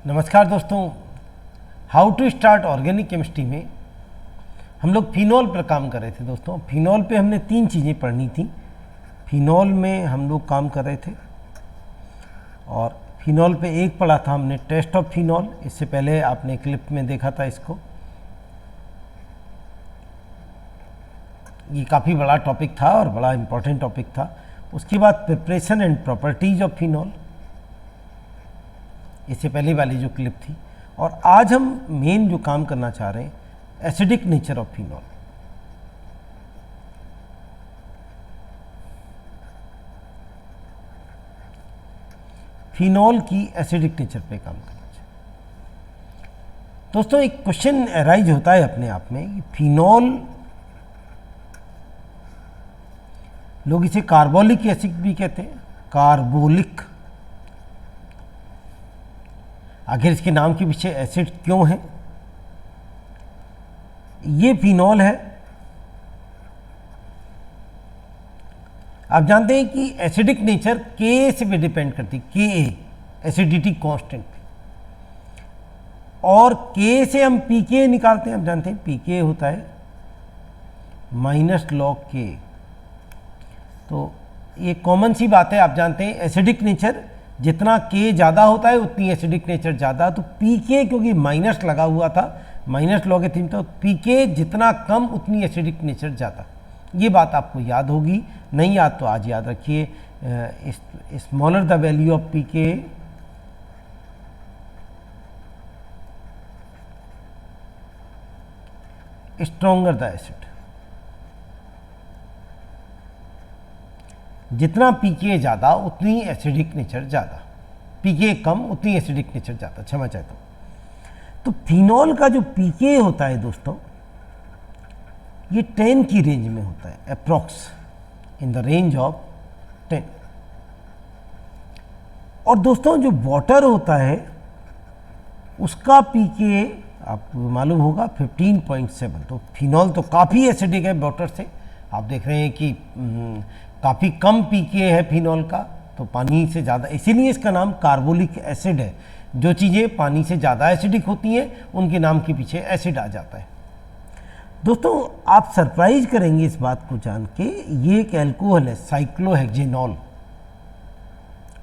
नमस्कार दोस्तों, how to start organic chemistry में हम लोग फिनॉल पर काम कर रहे थे। दोस्तों फिनॉल पे हमने 3 चीज़ें पढ़नी थी। फिनॉल में हम लोग काम कर रहे थे और फिनॉल पे एक पढ़ा था हमने टेस्ट ऑफ फिनॉल। इससे पहले आपने क्लिप में देखा था इसको। ये काफ़ी बड़ा टॉपिक था और बड़ा इम्पोर्टेंट टॉपिक था। उसके बाद preparation and properties of phenol, इससे पहले वाली जो क्लिप थी। और आज हम मेन जो काम करना चाह रहे हैं, acidic nature of phenol. Phenol की एसिडिक नेचर पे काम करना चाहिए। दोस्तों एक क्वेश्चन अराइज होता है अपने आप में कि फिनॉल, लोग इसे कार्बोलिक एसिड भी कहते हैं, कार्बोलिक। आखिर इसके नाम के पीछे एसिड क्यों है? ये फिनॉल है। आप जानते हैं कि एसिडिक नेचर के से भी डिपेंड करती है, के एसिडिटी कांस्टेंट। और के से हम पीके निकालते हैं। आप जानते हैं पीके होता है -log K। तो ये कॉमन सी बात है। आप जानते हैं एसिडिक नेचर जितना के ज़्यादा होता है उतनी एसिडिक नेचर ज़्यादा। तो पीके क्योंकि माइनस लगा हुआ था, -log K थी, तो पीके जितना कम उतनी एसिडिक नेचर ज़्यादा। ये बात आपको याद होगी, नहीं याद तो आज याद रखिए। Smaller the value of PK, stronger the acid. जितना पीके ज़्यादा उतनी एसिडिक नेचर ज़्यादा, पीके कम उतनी एसिडिक नेचर ज़्यादा। क्षमा चाहता हूँ। तो फिनॉल का जो पीके होता है दोस्तों, ये 10 की रेंज में होता है, approx in the range of 10। और दोस्तों जो वाटर होता है उसका पीके आपको मालूम होगा 15.7। तो फिनॉल तो काफ़ी एसिडिक है वाटर से। आप देख रहे हैं कि काफ़ी कम पीके है फिनॉल का, तो पानी से ज़्यादा, इसीलिए इसका नाम कार्बोलिक एसिड है। जो चीज़ें पानी से ज़्यादा एसिडिक होती हैं उनके नाम के पीछे एसिड आ जाता है। दोस्तों आप सरप्राइज करेंगे इस बात को जान के, ये एक एल्कोहल है, साइक्लोहेक्सेनॉल।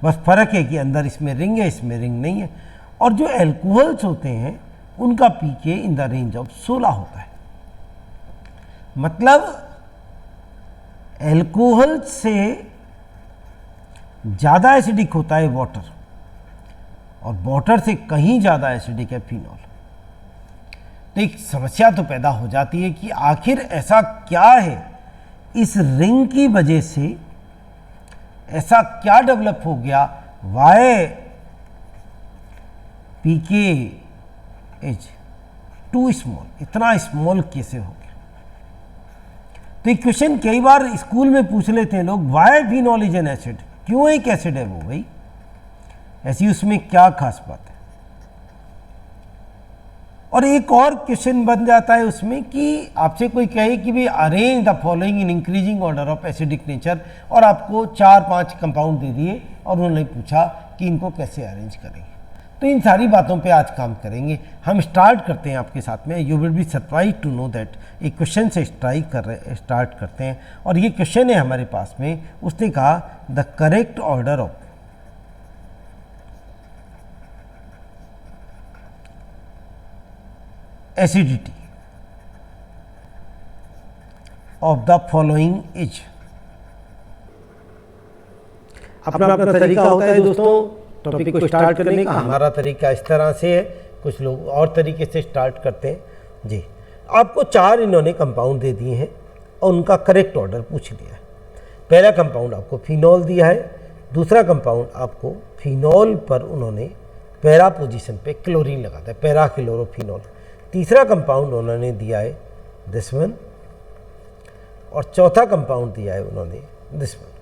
बस फ़र्क है कि अंदर इसमें रिंग है, इसमें रिंग नहीं है। और जो एल्कोहल्स होते हैं उनका पीके इन द रेंज ऑफ 16 होता है। मतलब एल्कोहल से ज़्यादा एसिडिक होता है वाटर, और वाटर से कहीं ज़्यादा एसिडिक है फिनॉल। तो एक समस्या तो पैदा हो जाती है कि आखिर ऐसा क्या है, इस रिंग की वजह से ऐसा क्या डेवलप हो गया, why PK is too small, इतना स्मॉल कैसे हो गया। तो एक क्वेश्चन कई बार स्कूल में पूछ लेते हैं लोग, why phenol is an acid, क्यों एक एसिड है वो भाई, ऐसी उसमें क्या खास बात है। और एक और क्वेश्चन बन जाता है उसमें कि आपसे कोई कहे कि भाई arrange the following in increasing order of acidic nature, और आपको 4-5 कंपाउंड दे दिए और उन्होंने पूछा कि इनको कैसे अरेंज करेंगे। तो इन सारी बातों पे आज काम करेंगे। हम स्टार्ट करते हैं आपके साथ में। You will be surprise to know that एक क्वेश्चन से स्टार्ट करते हैं। और ये क्वेश्चन है हमारे पास में। उसने कहा the correct order of acidity of the following is. अपना अपना तरीका होता है दोस्तों टॉपिक को स्टार्ट करने का। हमारा तरीका इस तरह से है, कुछ लोग और तरीके से स्टार्ट करते हैं जी। आपको 4 इन्होंने कंपाउंड दे दिए हैं और उनका करेक्ट ऑर्डर पूछ लिया है। पहला कंपाउंड आपको फिनॉल दिया है, दूसरा कंपाउंड आपको फिनॉल पर उन्होंने पैरा पोजीशन पे क्लोरीन लगाता है, पैरा क्लोरोफिनॉल। तीसरा कंपाउंड उन्होंने दिया है दिस वन, और चौथा कंपाउंड दिया है उन्होंने दिस वन।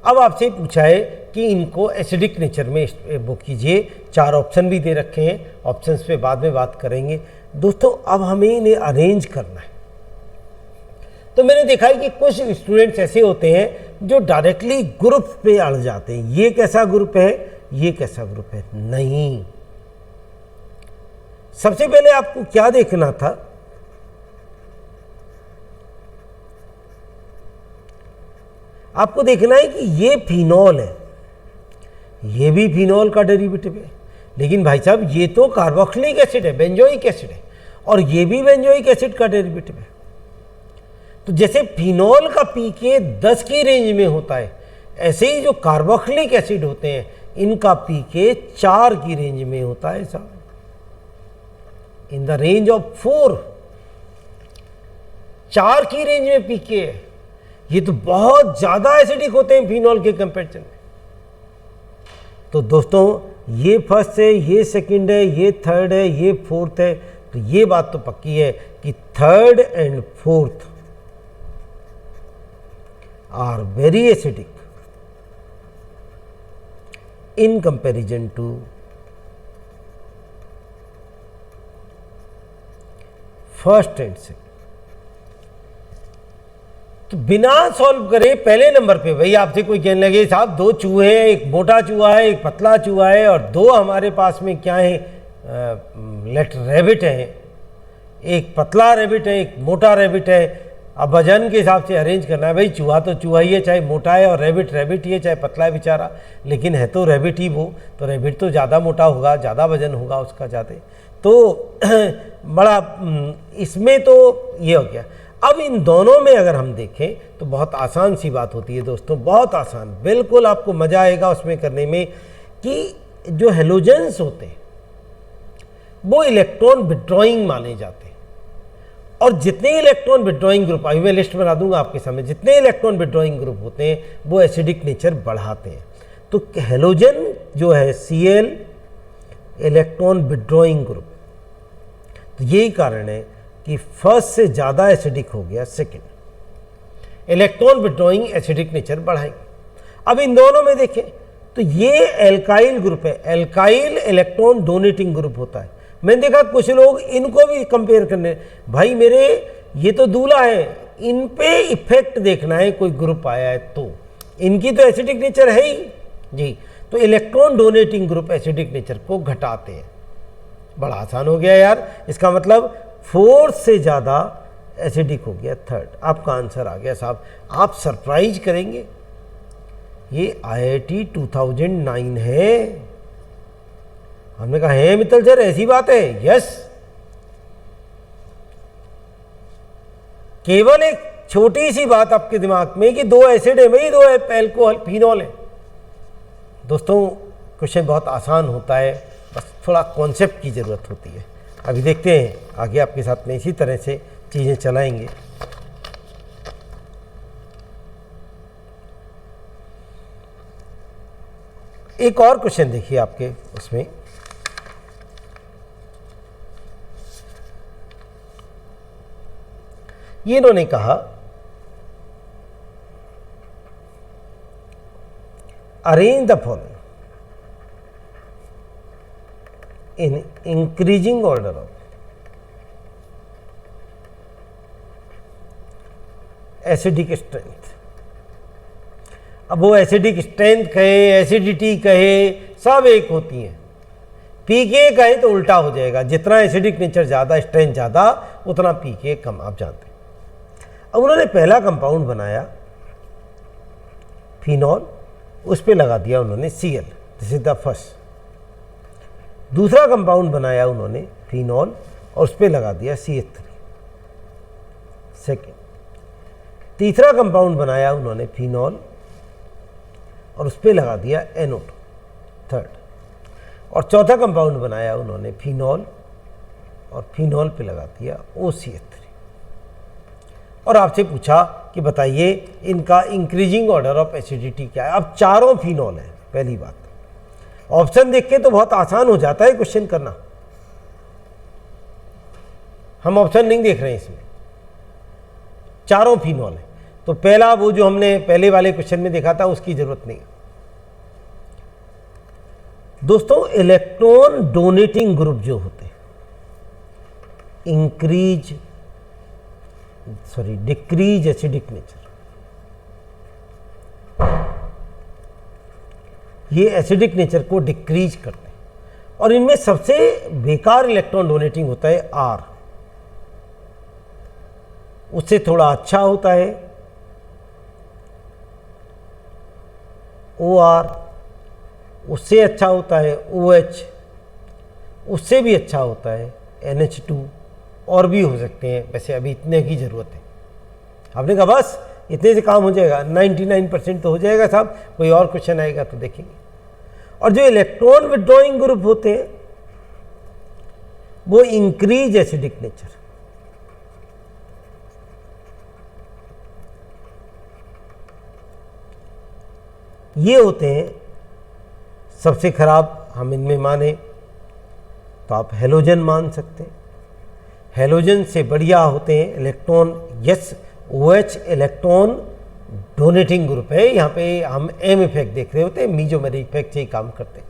अब आपसे पूछा है कि इनको एसिडिक नेचर में वो कीजिए। 4 ऑप्शन भी दे रखे हैं, ऑप्शंस पे बाद में बात करेंगे। दोस्तों अब हमें इन्हें अरेंज करना है। तो मैंने देखा है कि कुछ स्टूडेंट्स ऐसे होते हैं जो डायरेक्टली ग्रुप पे अड़ जाते हैं। ये कैसा ग्रुप है, ये कैसा ग्रुप है, नहीं। सबसे पहले आपको क्या देखना था, आपको देखना है कि ये फिनॉल है, ये भी फिनॉल का डेरिवेटिव है, लेकिन भाई साहब ये तो कार्बोक्सिलिक एसिड है, बेंजोइक एसिड है, और ये भी बेंजोइक एसिड का डेरिवेटिव है। तो जैसे फिनॉल का पीके 10 की रेंज में होता है, ऐसे ही जो कार्बोक्सिलिक एसिड होते हैं इनका पीके 4 की रेंज में होता है साहब, इन द रेंज ऑफ 4, 4 की रेंज में पीके है। ये तो बहुत ज्यादा एसिडिक होते हैं फिनॉल के कंपैरिजन में। तो दोस्तों ये फर्स्ट है, ये सेकंड है, ये थर्ड है, ये फोर्थ है, तो ये बात तो पक्की है कि third and fourth are very acidic in comparison to first and second. तो बिना सॉल्व करे पहले नंबर पे, भाई आपसे कोई कहने लगे साहब 2 चूहे हैं, एक मोटा चूहा है, एक पतला चूहा है, और 2 हमारे पास में क्या है, लेट रैबिट है, एक पतला रैबिट है, एक मोटा रैबिट है। अब वजन के हिसाब से अरेंज करना है, भाई चूहा तो चूहा ही है, चाहे मोटा है, और रैबिट रैबिट ही है, चाहे पतला है बेचारा, लेकिन है तो रैबिट ही वो, तो रैबिट तो ज़्यादा मोटा होगा, ज़्यादा वजन होगा उसका ज़्यादा, तो बड़ा इसमें तो ये हो गया। अब इन दोनों में अगर हम देखें तो बहुत आसान सी बात होती है दोस्तों, बहुत आसान, बिल्कुल आपको मज़ा आएगा उसमें करने में, कि जो हेलोजेंस होते हैं वो इलेक्ट्रॉन विड्रॉइंग माने जाते हैं, और जितने इलेक्ट्रॉन विड्रॉइंग ग्रुप, अभी मैं लिस्ट बना दूंगा आपके सामने, जितने इलेक्ट्रॉन विड्रॉइंग ग्रुप होते हैं वो एसिडिक नेचर बढ़ाते हैं। तो हेलोजन जो है Cl इलेक्ट्रॉन विड्रॉइंग ग्रुप, तो यही कारण है कि फर्स्ट से ज़्यादा एसिडिक हो गया second, electron withdrawing acidic nature बढ़ाएंगे। अब इन दोनों में देखें तो ये एल्काइल ग्रुप है, एल्काइल इलेक्ट्रॉन डोनेटिंग ग्रुप होता है। मैंने देखा कुछ लोग इनको भी कंपेयर करने, भाई मेरे ये तो दूल्हा है, इन पे इफेक्ट देखना है, कोई ग्रुप आया है तो इनकी तो एसिडिक नेचर है ही जी, तो electron donating group acidic nature को घटाते हैं। बड़ा आसान हो गया यार, इसका मतलब 4 से ज़्यादा एसिडिक हो गया थर्ड। आपका आंसर आ गया साहब, आप सरप्राइज करेंगे, ये IIT 2009 है। हमने कहा है मित्तल सर ऐसी बात है, यस। केवल एक छोटी सी बात आपके दिमाग में कि 2 एसिड है भाई, 2 अल्कोहल फिनॉल है। दोस्तों क्वेश्चन बहुत आसान होता है, बस थोड़ा कॉन्सेप्ट की ज़रूरत होती है। अभी देखते हैं आगे आपके साथ में इसी तरह से चीज़ें चलाएंगे। एक और क्वेश्चन देखिए आपके उसमें, ये इन्होंने कहा arrange the following in increasing order of acidic strength. अब वो एसिडिक स्ट्रेंथ कहे, एसिडिटी कहे, सब एक होती हैं। पीके कहे तो उल्टा हो जाएगा, जितना एसिडिक नेचर ज़्यादा, स्ट्रेंथ ज़्यादा, उतना पीके कम, आप जानते हैं। अब उन्होंने पहला कंपाउंड बनाया फिनॉल, उस पर लगा दिया उन्होंने Cl, this is the first. दूसरा कंपाउंड बनाया उन्होंने फिनॉल और उस पर लगा दिया CH3 सेकेंड। तीसरा कंपाउंड बनाया उन्होंने फिनॉल और उस पर लगा दिया NO2 थर्ड। और चौथा कंपाउंड बनाया उन्होंने फिनॉल और फिनॉल पे लगा दिया OCH3। और आपसे पूछा कि बताइए इनका इंक्रीजिंग ऑर्डर ऑफ एसिडिटी क्या है। अब चारों फिनॉल है। पहली बात, ऑप्शन देख के तो बहुत आसान हो जाता है क्वेश्चन करना, हम ऑप्शन नहीं देख रहे हैं इसमें, चारों फिनॉल है। तो पहला वो जो हमने पहले वाले क्वेश्चन में देखा था उसकी जरूरत नहीं है। दोस्तों इलेक्ट्रॉन डोनेटिंग ग्रुप जो होते डिक्रीज एसिडिक नेचर, ये एसिडिक नेचर को डिक्रीज करते हैं। और इनमें सबसे बेकार इलेक्ट्रॉन डोनेटिंग होता है आर, उससे थोड़ा अच्छा होता है ओ आर, उससे अच्छा होता है ओ एच, उससे भी अच्छा होता है NH2, और भी हो सकते हैं। वैसे अभी इतने की ज़रूरत है। आपने कहा बस इतने से काम हो जाएगा, 99% तो हो जाएगा साहब, कोई और क्वेश्चन आएगा तो देखेंगे। और जो इलेक्ट्रॉन विड्रॉइंग ग्रुप होते हैं वो इंक्रीज एसिडिक नेचर, ये होते हैं सबसे खराब। हम इनमें माने तो आप हेलोजन मान सकते हैं। हेलोजन से बढ़िया होते हैं electron, yes OH electron donating group है। यहाँ पे हम M इफेक्ट देख रहे होते हैं, मीजोमेरिक इफेक्ट से ही काम करते हैं।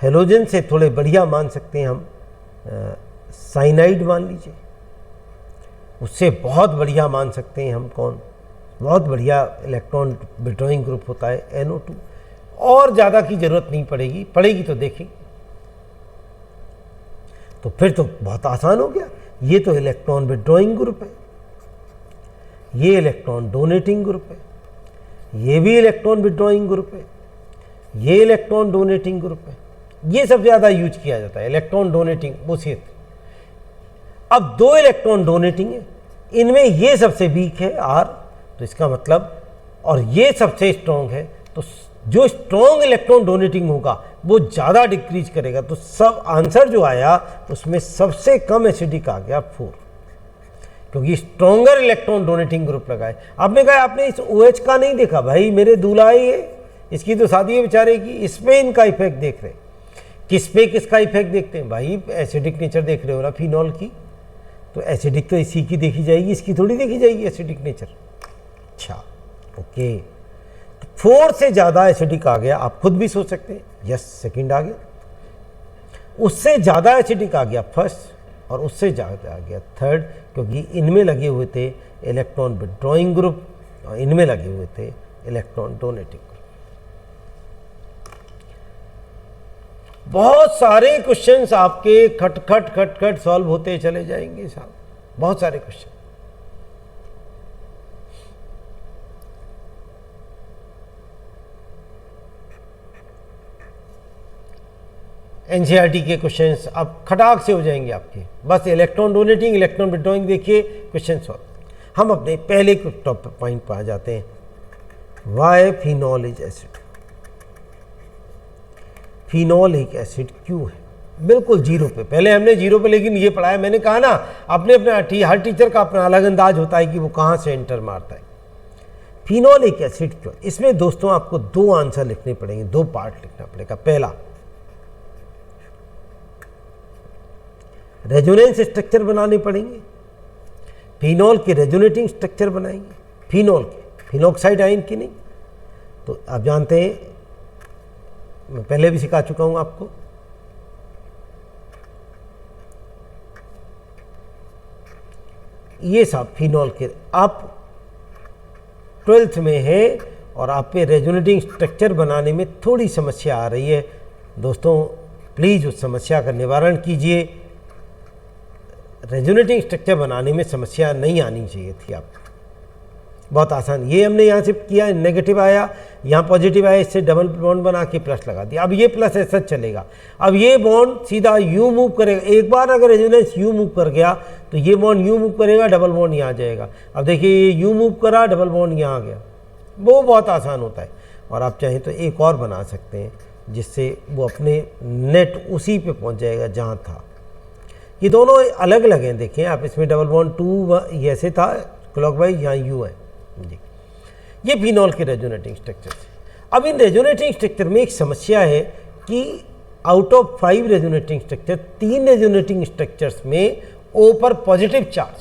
हेलोजन से थोड़े बढ़िया मान सकते हैं हम साइनाइड मान लीजिए, उससे बहुत बढ़िया मान सकते हैं हम कौन, बहुत बढ़िया इलेक्ट्रॉन विड्रॉइंग ग्रुप होता है NO2। और ज़्यादा की ज़रूरत नहीं पड़ेगी तो देखेंगे। तो फिर तो बहुत आसान हो गया। ये तो इलेक्ट्रॉन विड्रॉइंग ग्रुप है, ये इलेक्ट्रॉन डोनेटिंग ग्रुप है, ये भी इलेक्ट्रॉन विड्रॉइंग ग्रुप है, ये इलेक्ट्रॉन डोनेटिंग ग्रुप है। ये सबसे ज़्यादा यूज किया जाता है इलेक्ट्रॉन डोनेटिंग बोसियत। अब 2 इलेक्ट्रॉन डोनेटिंग है, इनमें ये सबसे वीक है R, तो इसका मतलब, और ये सबसे स्ट्रॉन्ग है, तो जो स्ट्रॉन्ग इलेक्ट्रॉन डोनेटिंग होगा वो ज़्यादा डिक्रीज करेगा। तो सब आंसर जो आया उसमें सबसे कम एसिडिक आ गया 4, क्योंकि स्ट्रॉन्गर इलेक्ट्रॉन डोनेटिंग ग्रुप लगाए। आपने कहा आपने इस OH का नहीं देखा, भाई मेरे दूल्हा ही है, इसकी तो शादी है बेचारे की, इस पे इनका इफेक्ट देख रहे हैं। किस पे किसका इफेक्ट देखते हैं भाई? एसिडिक नेचर देख रहे हो ना फिनॉल की, तो एसिडिक तो इसी की देखी जाएगी, इसकी थोड़ी देखी जाएगी एसिडिक नेचर। अच्छा ओके, 4 से ज़्यादा एसिडिक आ गया, आप खुद भी सोच सकते हैं, यस सेकंड आ गया, उससे ज़्यादा एसिडिक आ गया फर्स्ट, और उससे ज़्यादा आ गया थर्ड, क्योंकि इनमें लगे हुए थे इलेक्ट्रॉन विड्रॉइंग ग्रुप और इनमें लगे हुए थे इलेक्ट्रॉन डोनेटिंग ग्रुप। बहुत सारे क्वेश्चंस आपके खट खट खट खट सॉल्व होते चले जाएंगे साहब, बहुत सारे क्वेश्चन। एनसीईआरटी के क्वेश्चंस अब खटाक से हो जाएंगे आपके, बस इलेक्ट्रॉन डोनेटिंग इलेक्ट्रॉन विड्रॉइंग देखिए, क्वेश्चन सॉल्व। हम अपने पहले टॉपिक पॉइंट पर आ जाते हैं, why phenol is acid. Phenol एक एसिड क्यों है? बिल्कुल जीरो पे, पहले हमने जीरो पे लेकिन ये पढ़ाया, मैंने कहा ना अपने अपने हर टीचर का अपना अलग अंदाज होता है कि वो कहाँ से एंटर मारता है। फिनॉल एक एसिड क्यों? इसमें दोस्तों आपको 2 आंसर लिखने पड़ेंगे, 2 पार्ट लिखना पड़ेगा। पहला, रेजोनेंस स्ट्रक्चर बनाने पड़ेंगे, फिनॉल के रेजोनेटिंग स्ट्रक्चर बनाएंगे, फिनॉल के, फिनॉक्साइड आयन की नहीं। तो आप जानते हैं, मैं पहले भी सिखा चुका हूं आपको, ये सब फिनॉल के, आप 12th में हैं और आप पे रेजोनेटिंग स्ट्रक्चर बनाने में थोड़ी समस्या आ रही है। दोस्तों प्लीज़ उस समस्या का निवारण कीजिए। रेजोनेटिंग स्ट्रक्चर बनाने में समस्या नहीं आनी चाहिए थी आपको, बहुत आसान। ये हमने यहाँ से किया, नेगेटिव आया, यहाँ पॉजिटिव आया, इससे डबल बॉन्ड बना के प्लस लगा दिया। अब ये प्लस ऐसा चलेगा, अब ये बॉन्ड सीधा यू मूव करेगा। एक बार अगर रेजोनेंस यू मूव कर गया तो ये बॉन्ड यू मूव करेगा, डबल बॉन्ड यहाँ आ जाएगा। अब देखिए ये यू मूव करा, डबल बॉन्ड यहाँ आ गया, वो बहुत आसान होता है। और आप चाहें तो एक और बना सकते हैं जिससे वो अपने नेट उसी पे पहुँच जाएगा जहाँ था। ये दोनों अलग अलग हैं, देखें आप, इसमें डबल बॉन्ड 2 ऐसे था क्लॉकवाइज, यहाँ यू है जी। ये फिनॉल के रेजोनेटिंग स्ट्रक्चर है। अब इन रेजोनेटिंग स्ट्रक्चर में एक समस्या है कि out of 5 resonating structure, 3 resonating structures में O पर पॉजिटिव चार्ज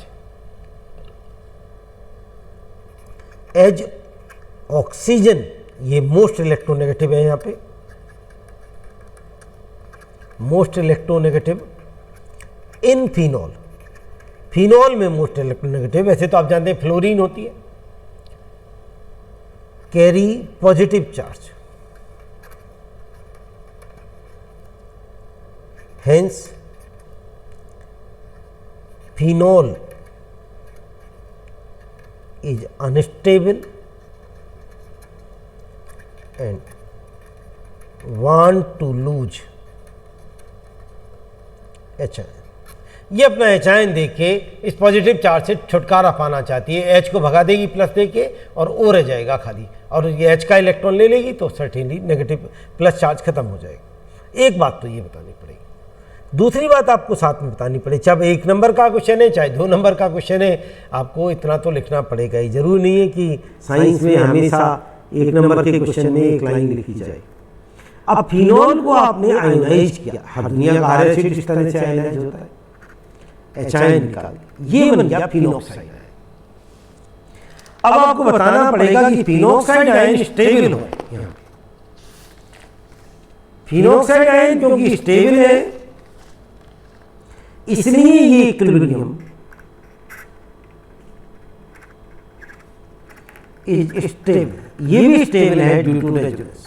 है। एज ऑक्सीजन, ये मोस्ट इलेक्ट्रोनेगेटिव है, यहाँ पे मोस्ट इलेक्ट्रोनेगेटिव इन फिनॉल। फिनॉल में मोस्ट इलेक्ट्रोनेगेटिव, वैसे तो आप जानते हैं फ्लोरीन होती है, carry positive charge. Hence, phenol is unstable and want to lose H ion. ये अपना H ion देके इस पॉजिटिव चार्ज से छुटकारा पाना चाहती है, H को भगा देगी प्लस देके और O रह जाएगा खाली, और ये H का इलेक्ट्रॉन ले लेगी तो सर्टेनली नेगेटिव प्लस चार्ज खत्म हो जाएगा। एक बात तो ये बतानी पड़ेगी। दूसरी बात आपको साथ में बतानी पड़ेगी, चाहे 1 नंबर का क्वेश्चन है चाहे 2 नंबर का क्वेश्चन है, आपको इतना तो लिखना पड़ेगा ही। जरूरी नहीं है कि साइंस में हमेशा 1 नंबर के क्वेश्चन में एक लाइन लिखी जाए। अब फिनॉल को आपने आयोनाइज किया, हर दुनिया का हर एसिड इस तरह से आयोनाइज होता है, H ion निकाल, ये बन गया फिनॉक्साइड आयन। अब आपको बताना पड़ेगा कि फिनॉक्साइड आयन स्टेबल हो। फिनॉक्साइड आयन क्योंकि स्टेबल है इसलिए ये इक्विलिब्रियम इज स्टेबल, ये भी स्टेबल है ड्यू टू रेजोनेंस।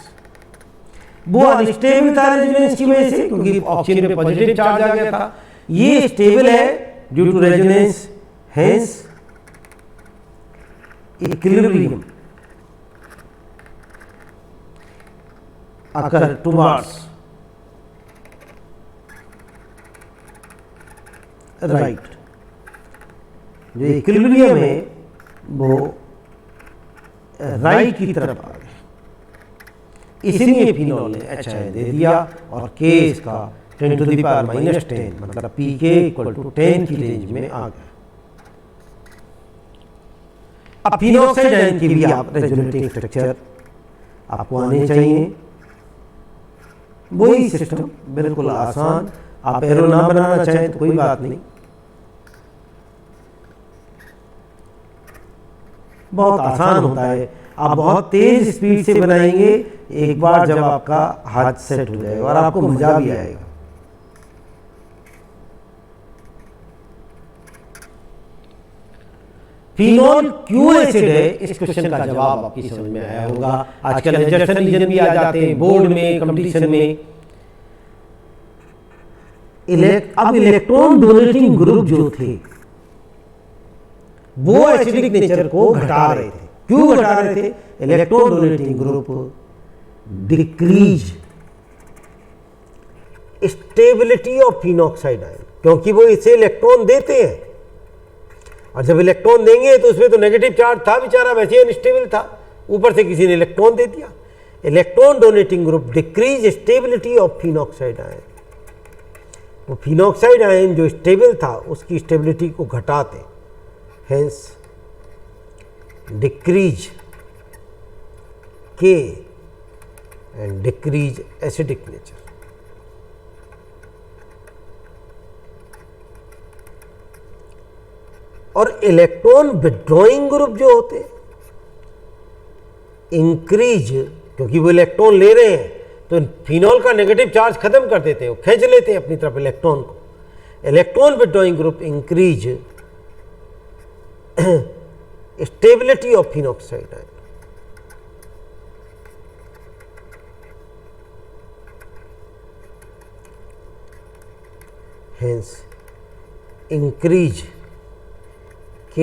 वो अनस्टेबल था रेजोनेंस की वजह से, क्योंकि ऑक्सीजन पे पॉजिटिव चार्ज आ गया था। ये स्टेबल है due to resonance, hence equilibrium occur towards right. जो इक्विलिब्रियम है वो राइट की तरफ आ गया, इसीलिए फिनॉल ने H ion दे दिया और K इसका 10 to the power -10 मतलब pK = 10 की रेंज में आ गया। अब फिनॉक्साइड आयन की भी आप रेजोनेटिंग स्ट्रक्चर आपको आने चाहिए, वही सिस्टम बिल्कुल आसान। आप एरो ना बनाना चाहें तो कोई बात नहीं, बहुत आसान होता है। आप बहुत तेज स्पीड से बनाएंगे, एक बार जब आपका हाथ सेट हो जाएगा और आपको मजा भी आएगा। फिनॉल क्यों एसिड है, इस क्वेश्चन का जवाब आपकी समझ में आया होगा। आजकल एडजस्टेंट रीजन भी आ जाते हैं बोर्ड में, कंपटीशन में। अब इलेक्ट्रॉन डोनेटिंग ग्रुप जो थे वो एसिडिक नेचर को घटा रहे थे। क्यों घटा रहे थे? Electron donating group decrease stability of phenoxide ion, क्योंकि वो इसे इलेक्ट्रॉन देते हैं, और जब इलेक्ट्रॉन देंगे तो उसमें तो नेगेटिव चार्ज था बेचारा, वैसे ही अनस्टेबल था, ऊपर से किसी ने इलेक्ट्रॉन दे दिया। Electron donating group decrease stability of phenoxide ion. वो फिनॉक्साइड आयन जो स्टेबल था उसकी स्टेबिलिटी को घटाते, hence decrease K and decrease acidic nature. और इलेक्ट्रॉन विड्रॉइंग ग्रुप जो होते इंक्रीज, क्योंकि वो इलेक्ट्रॉन ले रहे हैं तो फिनॉल का नेगेटिव चार्ज खत्म कर देते हैं, वो खींच लेते हैं अपनी तरफ इलेक्ट्रॉन को। Electron withdrawing group increase stability of phenoxide ion. Hence increase K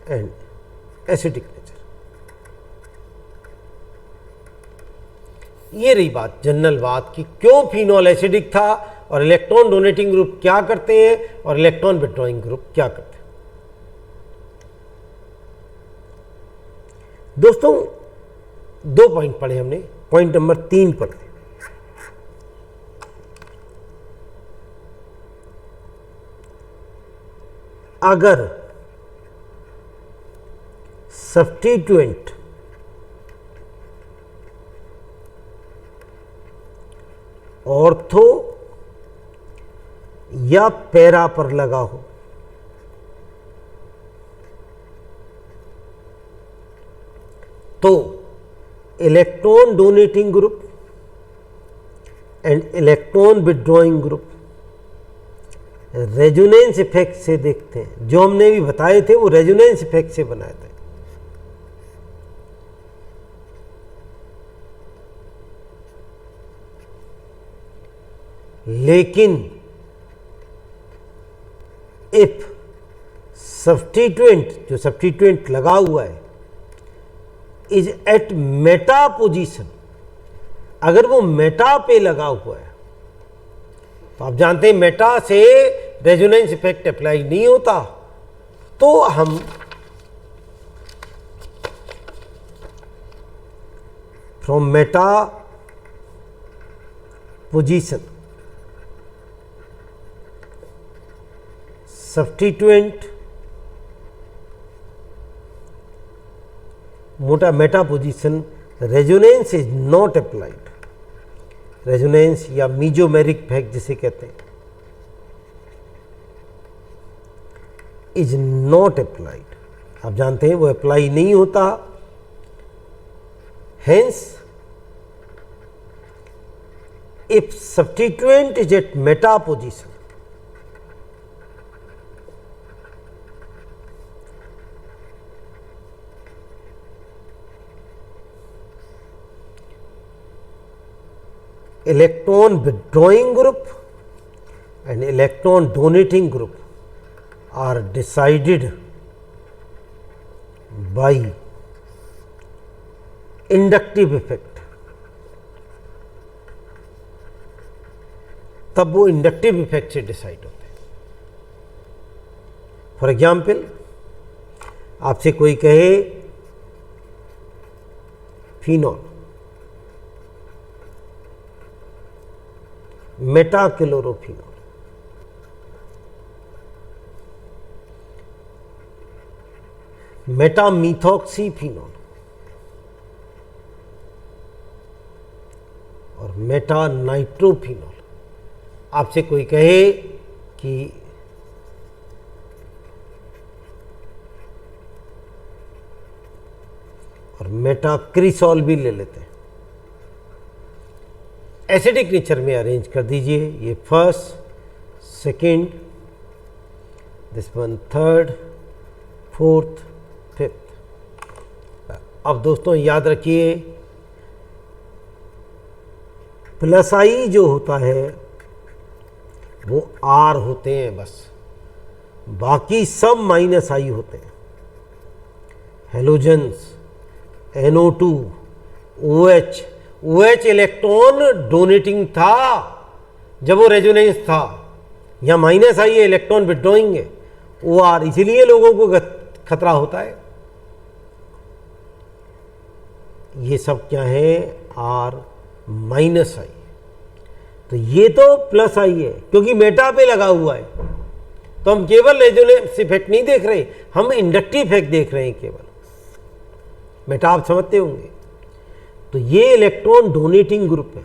and acidic nature. ये रही बात, जनरल बात कि क्यों फिनॉल एसिडिक था और इलेक्ट्रॉन डोनेटिंग ग्रुप क्या करते हैं और इलेक्ट्रॉन विड्रॉइंग ग्रुप क्या करते हैं। दोस्तों 2 पॉइंट पढ़े हमने, पॉइंट नंबर 3 पढ़े। अगर सब्स्टिट्यूएंट ऑर्थो या पैरा पर लगा हो तो electron donating group and electron withdrawing group resonance effect से देखते हैं। जो हमने भी बताए थे वो रेजोनेंस इफेक्ट से बनाए थे। लेकिन इफ सब्स्टिट्यूएंट, जो सब्स्टिट्यूएंट लगा हुआ है, इज एट मेटा पोजीशन, अगर वो मेटा पे लगा हुआ है, तो आप जानते हैं मेटा से रेजोनेंस इफेक्ट अप्लाई नहीं होता, तो हम from Meta position substituent Meta position resonance is not applied, resonance या मीजोमेरिक इफेक्ट जिसे कहते हैं, इज नॉट अप्लाइड, आप जानते हैं वो अप्लाई नहीं होता। Hence if substituent is at meta position, electron withdrawing group and electron donating group are decided by inductive effect, तब वो इंडक्टिव इफेक्ट से डिसाइड होते हैं। फॉर एग्जाम्पल, आपसे कोई कहे फिनॉल मेटाक्लोरोफिनॉल, मेटामीथॉक्सीफिनॉल और मेटानाइट्रोफिनॉल, आपसे कोई कहे कि और मेटाक्रिसॉल भी ले लेते हैं, एसिडिक नेचर में अरेंज कर दीजिए, ये first, second, this one third, fourth, fifth. अब दोस्तों याद रखिए, प्लस आई जो होता है वो आर होते हैं बस, बाकी सब माइनस आई होते हैं। Halogens, NO2, OH, OH electron donating था जब वो रेजोनेंस था, यहाँ माइनस आई है, इलेक्ट्रॉन विड्रॉइंग है, OR, इसीलिए लोगों को खतरा होता है। ये सब क्या है, R माइनस आई, तो ये तो प्लस आई है क्योंकि मेटा पे लगा हुआ है, तो हम केवल रेजोनेंस इफेक्ट नहीं देख रहे, हम इंडक्टिव इफेक्ट देख रहे हैं केवल। मेटा आप समझते होंगे। तो ये इलेक्ट्रॉन डोनेटिंग ग्रुप है,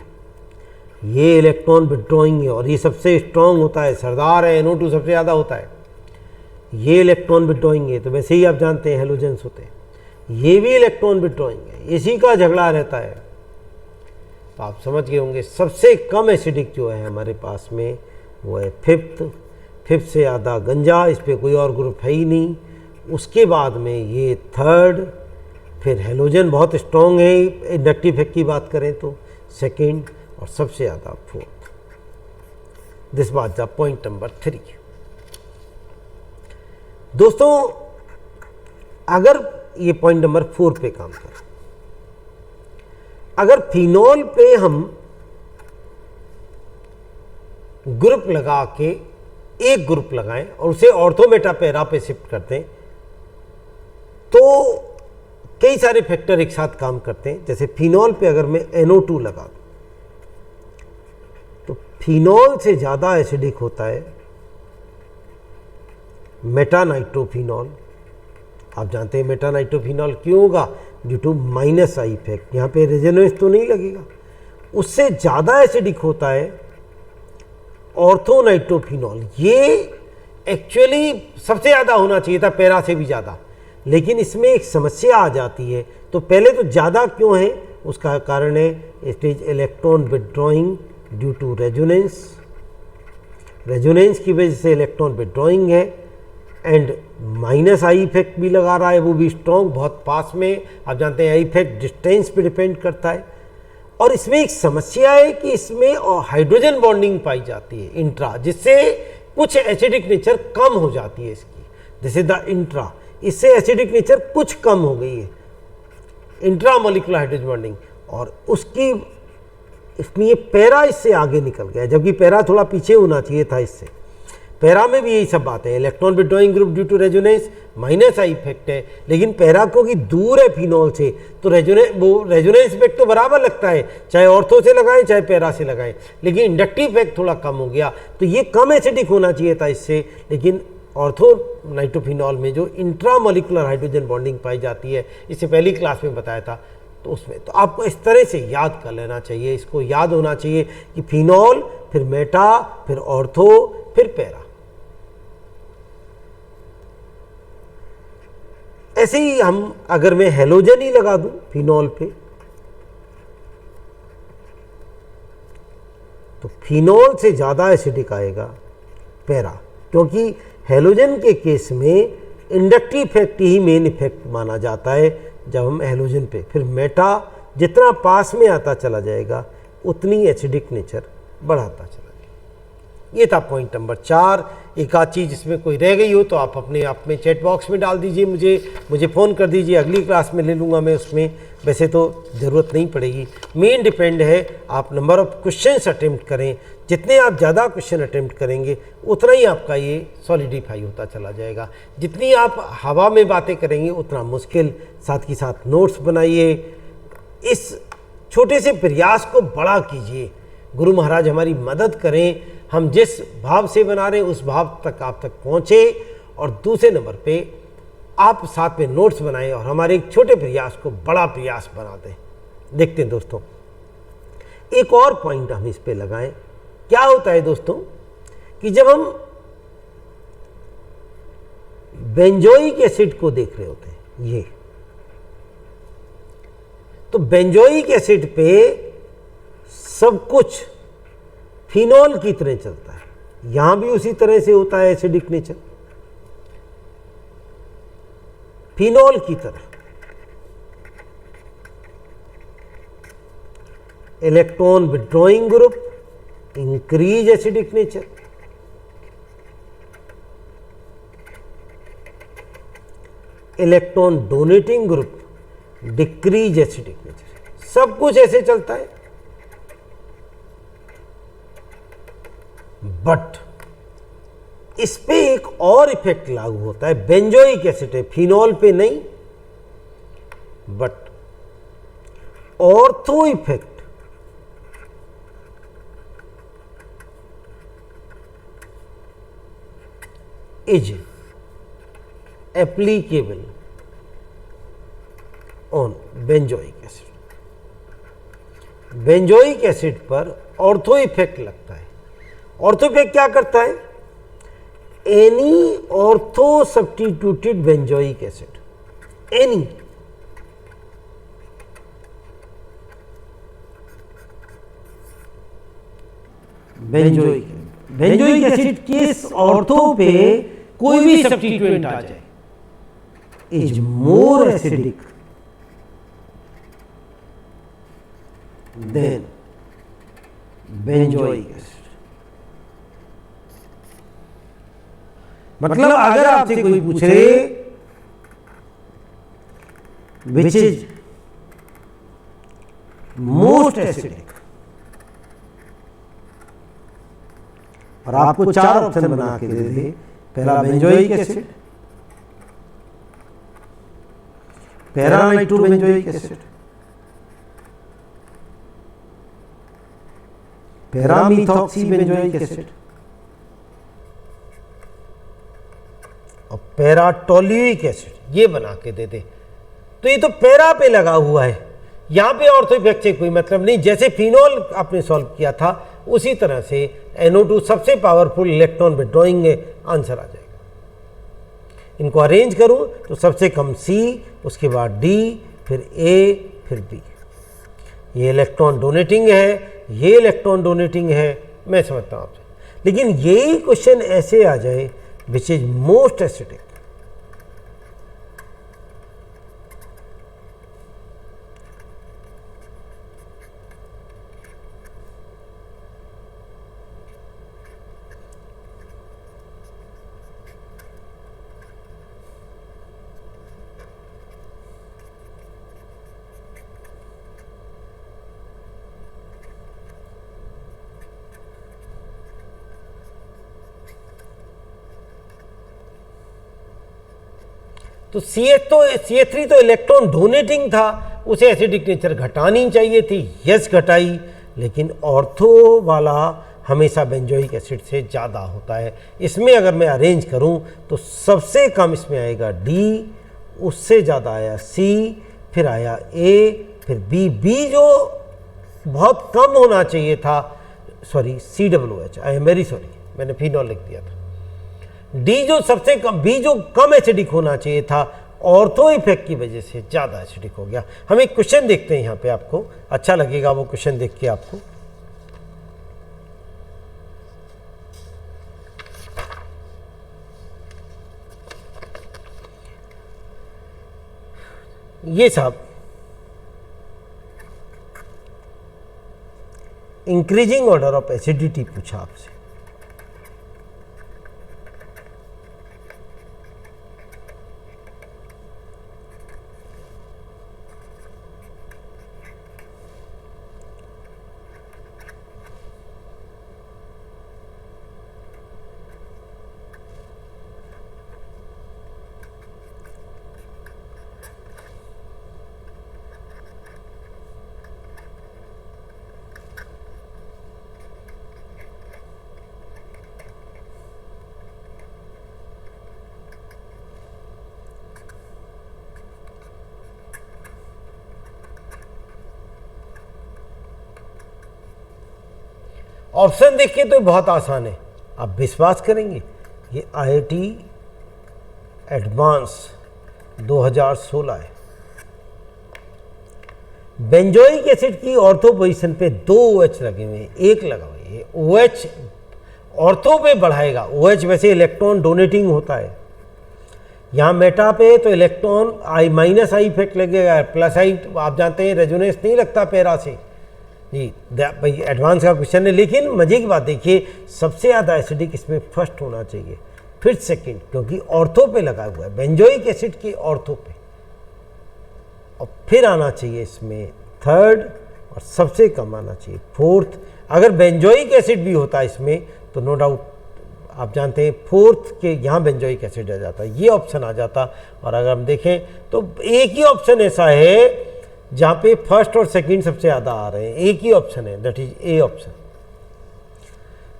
ये इलेक्ट्रॉन विड्रॉइंग है, और ये सबसे स्ट्रांग होता है, सरदार है, NO2 सबसे ज़्यादा होता है। ये इलेक्ट्रॉन विड्रॉइंग है, तो वैसे ही आप जानते हैं हेलोजेंस होते हैं, ये भी इलेक्ट्रॉन विड्रॉइंग है, इसी का झगड़ा रहता है। तो आप समझ गए होंगे सबसे कम एसिडिक जो है हमारे पास में वो है फिफ्थ से ज़्यादा गंजा, इस पर कोई और ग्रुप है ही नहीं। उसके बाद में ये थर्ड, फिर हेलोजन बहुत स्ट्रॉन्ग है, इंडक्टिव इफेक्ट की बात करें तो सेकंड, और सबसे ज़्यादा fourth. This was the point number 3। दोस्तों अगर ये पॉइंट नंबर 4 पे काम करें, अगर फिनॉल पे हम ग्रुप लगा के एक ग्रुप लगाएं और उसे ऑर्थोमेटा पैरा पे शिफ्ट करते हैं, तो कई सारे फैक्टर एक साथ काम करते हैं। जैसे फिनॉल पे अगर मैं NO2 लगा दूं तो फिनॉल से ज़्यादा एसिडिक होता है मेटानाइट्रोफिनॉल। आप जानते हैं मेटानाइट्रोफिनॉल क्यों होगा, due to minus I effect, यहाँ पे रेजोनेंस तो नहीं लगेगा। उससे ज़्यादा एसिडिक होता है ऑर्थोनाइट्रोफिनॉल, ये एक्चुअली सबसे ज़्यादा होना चाहिए था, पैरा से भी ज़्यादा, लेकिन इसमें एक समस्या आ जाती है। तो पहले तो ज़्यादा क्यों है, उसका कारण है it is electron withdrawing due to resonance, resonance की वजह से इलेक्ट्रॉन विड्रॉइंग है, एंड माइनस आई इफेक्ट भी लगा रहा है, वो भी स्ट्रॉन्ग, बहुत पास में। आप जानते हैं आई इफेक्ट डिस्टेंस पे डिपेंड करता है, और इसमें एक समस्या है कि इसमें हाइड्रोजन बॉन्डिंग पाई जाती है इंट्रा, जिससे कुछ एसिडिक नेचर कम हो जाती है इसकी, जैसे द इंट्रा, इससे एसिडिक नेचर कुछ कम हो गई है इंट्रा मॉलिक्यूलर हाइड्रोजन बॉन्डिंग, और उसकी इसलिए पैरा इससे आगे निकल गया, जबकि पैरा थोड़ा पीछे होना चाहिए था इससे। पैरा में भी यही सब बातें हैं, electron withdrawing group due to resonance minus I effect है, लेकिन पैरा को कि दूर है फिनॉल से, तो रेजोनेंस इफेक्ट तो बराबर लगता है, चाहे ऑर्थो से लगाएं चाहे पैरा से लगाएं, लेकिन इंडक्टिव इफेक्ट थोड़ा कम हो गया। तो ये कम एसिडिक होना चाहिए था इससे, लेकिन ऑर्थो नाइट्रोफिनॉल में जो इंट्रामोलिकुलर हाइड्रोजन बॉन्डिंग पाई जाती है, इससे पहली क्लास में बताया था, तो उसमें तो आपको इस तरह से याद कर लेना चाहिए, इसको याद होना चाहिए कि फिनॉल, फिर मेटा, फिर ऑर्थो, फिर पैरा। ऐसे ही हम अगर मैं हेलोजन ही लगा दूं फिनॉल पे, तो फिनॉल से ज़्यादा एसिडिक आएगा पैरा, क्योंकि हेलोजन के केस में इंडक्टिव इफेक्ट ही मेन इफेक्ट माना जाता है जब हम हेलोजन पे। फिर मेटा जितना पास में आता चला जाएगा उतनी एसिडिक नेचर बढ़ाता चला जाएगा। ये था पॉइंट नंबर 4। एक आध चीज़ इसमें कोई रह गई हो तो आप अपने आप में चैट बॉक्स में डाल दीजिए, मुझे फ़ोन कर दीजिए, अगली क्लास में ले लूँगा मैं उसमें, वैसे तो ज़रूरत नहीं पड़ेगी। मेन डिपेंड है आप नंबर ऑफ़ क्वेश्चंस अटेम्प्ट करें, जितने आप ज़्यादा क्वेश्चन अटेम्प्ट करेंगे उतना ही आपका ये सॉलिडिफाई होता चला जाएगा। जितनी आप हवा में बातें करेंगे उतना मुश्किल। साथ ही साथ नोट्स बनाइए, इस छोटे से प्रयास को बड़ा कीजिए, गुरु महाराज हमारी मदद करें, हम जिस भाव से बना रहे हैं उस भाव तक आप तक पहुँचे। और दूसरे नंबर पे आप साथ में नोट्स बनाएं और हमारे एक छोटे प्रयास को बड़ा प्रयास बना दें। देखते हैं दोस्तों, एक और पॉइंट हम इस पे लगाएं। क्या होता है दोस्तों कि जब हम बेंजोइक एसिड को देख रहे होते हैं, ये तो बेंजोइक एसिड पे सब कुछ फिनॉल की तरह चलता है, यहां भी उसी तरह से होता है एसिडिक नेचर, फिनॉल की तरह। Electron withdrawing group increase acidic nature, electron donating group decrease acidic nature. सब कुछ ऐसे चलता है, बट इस पे एक और इफेक्ट लागू होता है। बेंजोइक एसिड है, फिनॉल पे नहीं, but ortho effect is applicable on benzoic acid. Benzoic acid पर ऑर्थो इफेक्ट लगता है। ऑर्थो इफेक्ट क्या करता है? Any ortho substituted benzoic acid, any benzoic acid किस ऑर्थो पे कोई भी सब्स्टिट्यूएंट आ जाए is more acidic then benzoic acid. मतलब अगर आपसे कोई पूछे विच इज मोस्ट एसिडिक, और आपको 4 ऑप्शन बना के दे दे, पहला benzoic acid, para nitro benzoic acid, paramethoxy benzoic acid और पैराटोलुइक एसिड, ये बना के दे दे। तो ये तो पैरा पे लगा हुआ है, यहां पे ऑर्थो इफेक्ट से कोई मतलब नहीं। जैसे फिनॉल आपने सॉल्व किया था उसी तरह से NO2 सबसे पावरफुल इलेक्ट्रॉन विड्रॉइंग आंसर आ जाएगा। इनको अरेंज करूं तो सबसे कम C, उसके बाद D, फिर A, फिर B। ये इलेक्ट्रॉन डोनेटिंग है, ये इलेक्ट्रॉन डोनेटिंग है, मैं समझता हूं आपसे। लेकिन यही क्वेश्चन ऐसे आ जाए विच इज मोस्ट एसिडिक, तो CH3 तो इलेक्ट्रॉन डोनेटिंग था, उसे एसिडिक नेचर घटानी चाहिए थी, यस घटाई, लेकिन ऑर्थो वाला हमेशा बेंजोइक एसिड से ज़्यादा होता है। इसमें अगर मैं अरेंज करूं तो सबसे कम इसमें आएगा D, उससे ज़्यादा आया C, फिर आया A, फिर B जो बहुत कम होना चाहिए था, sorry COOH, I am very sorry, मैंने फिनॉल लिख दिया था। D जो सबसे कम, B जो कम एसिडिक होना चाहिए था, ऑर्थो इफेक्ट की वजह से ज़्यादा एसिडिक हो गया। हम एक क्वेश्चन देखते हैं यहाँ पे, आपको अच्छा लगेगा वो क्वेश्चन देख के आपको। ये साहब इंक्रीजिंग ऑर्डर ऑफ एसिडिटी पूछा आपसे। ऑप्शन देखिए तो बहुत आसान है, आप विश्वास करेंगे। ये IIT एडवांस 2016 है। बेंजोइक एसिड की ऑर्थो पोजीशन पे 2 OH लगे हुए हैं, एक लगा हुआ है। OH ऑर्थो पे बढ़ाएगा, OH वैसे इलेक्ट्रॉन डोनेटिंग होता है। यहाँ मेटा पे तो इलेक्ट्रॉन I- इफेक्ट लगेगा, +I आप जानते हैं रेजोनेंस नहीं लगता पैरा से जी, भाई एडवांस का क्वेश्चन है। लेकिन मजे की बात देखिए, सबसे ज़्यादा एसिडिक इसमें फर्स्ट होना चाहिए, फिर सेकंड, क्योंकि ऑर्थो पे लगा हुआ है, बेंजोइक एसिड की ऑर्थो पे, और फिर आना चाहिए इसमें थर्ड, और सबसे कम आना चाहिए फोर्थ। अगर बेंजोइक एसिड भी होता है इसमें तो नो डाउट आप जानते हैं फोर्थ के यहाँ बेंजोइक एसिड आ जाता, ये ऑप्शन आ जाता। और अगर हम देखें तो एक ही ऑप्शन ऐसा है जहाँ पे फर्स्ट और सेकंड सबसे ज़्यादा आ रहे हैं, एक ही ऑप्शन है, दैट इज ए ऑप्शन।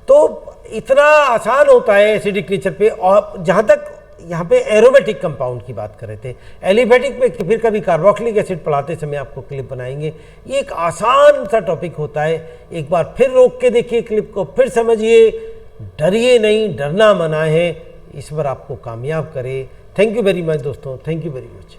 तो इतना आसान होता है एसिडिक नेचर पे। और जहाँ तक यहाँ पे एरोमेटिक कंपाउंड की बात कर रहे थे, एलिफेटिक पे फिर कभी कार्बोक्सिलिक एसिड पढ़ाते समय आपको क्लिप बनाएंगे। ये एक आसान सा टॉपिक होता है, एक बार फिर रोक के देखिए क्लिप को, फिर समझिए, डरिए नहीं, डरना मना है, ईश्वर आपको कामयाब करे। थैंक यू वेरी मच दोस्तों, थैंक यू वेरी मच।